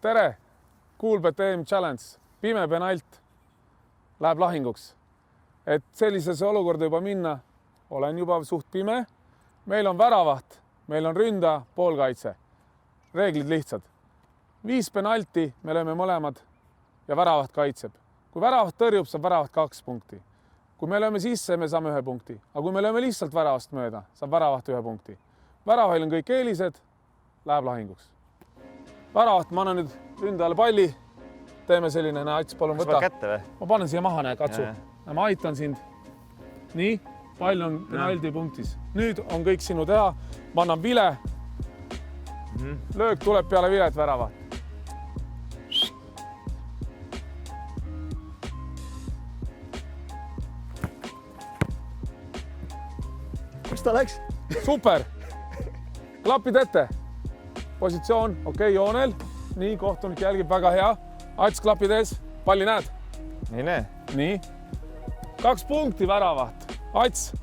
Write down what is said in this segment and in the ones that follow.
tere! Kuulbet EM Challenge. Pime penalt läheb lahinguks. Et sellises olukorda juba minna, olen juba suht pime. Meil on väravaht, meil on ründa, poolkaitse. Reeglid lihtsad. 5 penalti, me lööme mõlemad ja väravaht kaitseb. Kui väravaht tõrjub, saab väravaht 2 punkti. Kui me lööme sisse, me saame 1 punkti. Aga kui me lööme lihtsalt väravast mööda, saab väravaht 1 punkti. Väravahil on kõik eelised, läheb lahinguks. Väravaht, ma annan nüüd ründajale palli. Teeme selline, Ats, palun võta. Kätte või? Ma panen siia maha, näe, katsu. Ma aitan sind. Nii, pall on penaldi punktis. Nüüd on kõik sinu teha. Ma annan vile. Löök tuleb peale vilet värava. Kus ta läks? Super! Klapid ette. Positsioon, okei, joonel. Nii, kohtunik jälgib väga hea. Ats klapid ees. Palli näed? Ei näe. Nii. 2 punkti väravaht. Ats,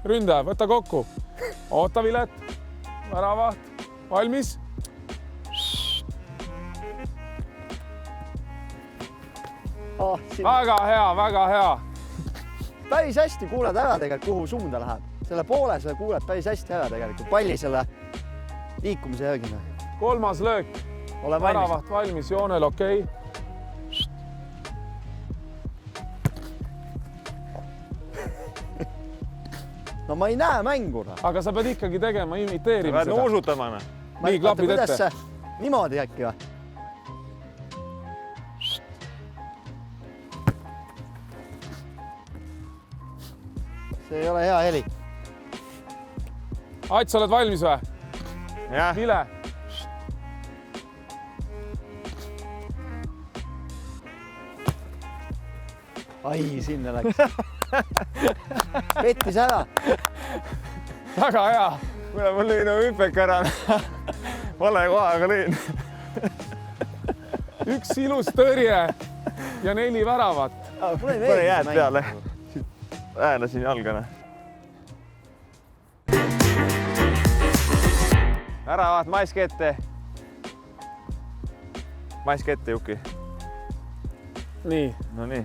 ründaja, võta kokku. Oota vilet. Väravaht. Valmis. Väga hea, väga hea. Päris hästi kuuled ära tegelikult, kuhu suunda läheb. Selle poole sa kuuled päris hästi ära tegelikult. Palli selle liikumise järgine. 3. löök. Ole valmis. Väravaht valmis, joonel okei. No ma ei näe mänguna. Aga sa pead ikkagi tegema, imiteerima seda. Nuusutama. Nii, klapid ette. Niimoodi äkki või? See ei ole hea heli. Ats, oled valmis või? Jah. Vile. Ai, sinna läks. Pettis ära. Väga hea. Kuule, mul lõin hüppek ära. Vale kohaga lõin. 1 ilus tõrje ja 4 väravat. Pane jääd peale. Äänasin jalgana. Väravaht mask ette. Mask ette, Juki. Nii. No nii.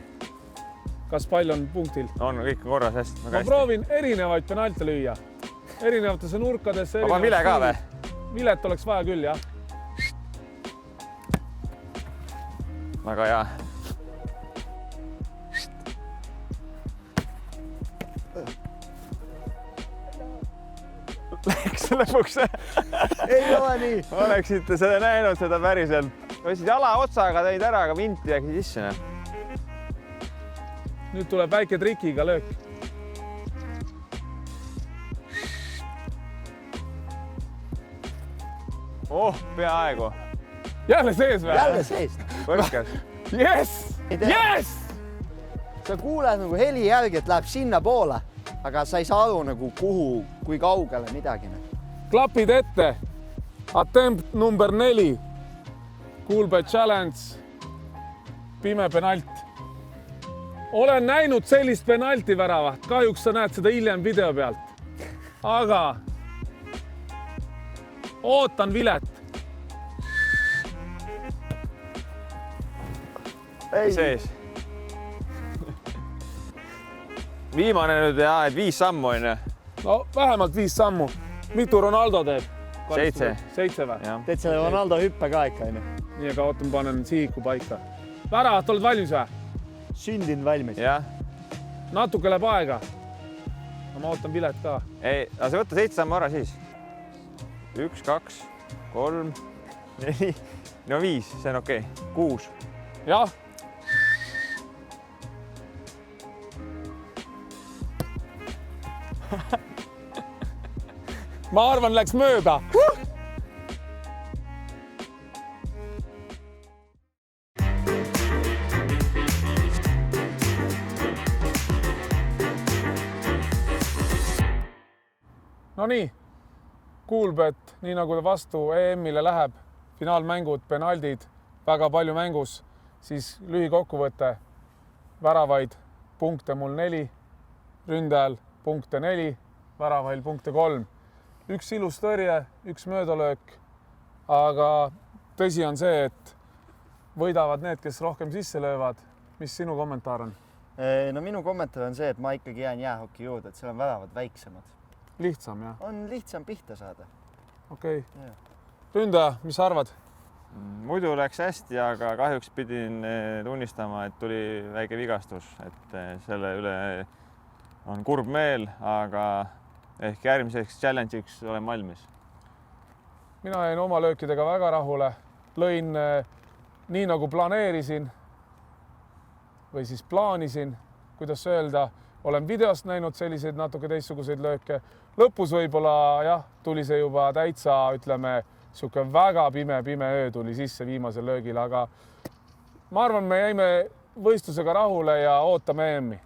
Kas pall on punktil? On kõik korras hästi. Ma proovin erinevaid penalte lüüa. Erinevatesse nurkadesse. Ma panen vile ka või? Vilet oleks vaja küll, jah. Väga hea. Läks lõpuks. Ei ole nii. Oleksite seda näinud, seda päriselt. Võtsid jala otsaga, tõid ära, aga vinti läksid sisse. Nüüd tuleb väike trikiga löök. Peaaegu. Jälle sees või? Jälle sees. Põrkas. Yes! Yes! Sa kuuled nagu heli järgi, et läheb sinna poole, aga sa ei saa aru nagu kuhu, kui kaugele midagi. Klapid ette. Attempt number 4. Kuulbet Challenge. Pime penalt. Olen näinud sellist penalti väravaht. Kahjuks sa näed seda hiljem video pealt. Aga ootan vilet. Ei. Sees. Viimane nüüd, et 5 sammu on. No vähemalt 5 sammu. Mitu Ronaldo teeb? 7. 7 või? Teed selle Ronaldo hüppe ka ikka, on ju? Nii, aga ootan, panen sihiku paika. Väravaht, oled valmis või? Sündin valmis. Jah. Natuke läheb aega. Ma ootan vilet ka. Ei, aga sa võtta 7 sammu ära siis. 1, 2, 3, 4, no 5, see on okei. 6. Jah. Ma arvan, läks mööda. No nii, Kuulbet, nii nagu ta vastu EM-ile läheb, finaalmängud, penaldid, väga palju mängus, siis lühikokkuvõte, väravaid, punkte mul 4, ründajal punkte 4, väravail punkte 3. 1 ilus tõrje, 1 möödalöök, aga tõsi on see, et võidavad need, kes rohkem sisse löövad. Mis sinu kommentaar on? No minu kommentaar on see, et ma ikkagi jään jäähoki juurde, et seal on väravad väiksemad. Lihtsam, jah? On lihtsam pihta saada. Okei. Ründaja, mis sa arvad? Muidu läks hästi, aga kahjuks pidin tunnistama, et tuli väike vigastus, et selle üle on kurb meel, aga ehk järgmiseks challenge'iks olen valmis. Mina jäin oma löökidega väga rahule. Lõin nii nagu planeerisin või siis plaanisin, kuidas öelda, olen videost näinud selliseid natuke teistsuguseid lööke. Lõpus võib-olla jah, tuli see juba täitsa, ütleme, sihuke väga pime öö tuli sisse viimasel löögil, aga ma arvan, me jäime võistlusega rahule ja ootame EM-i.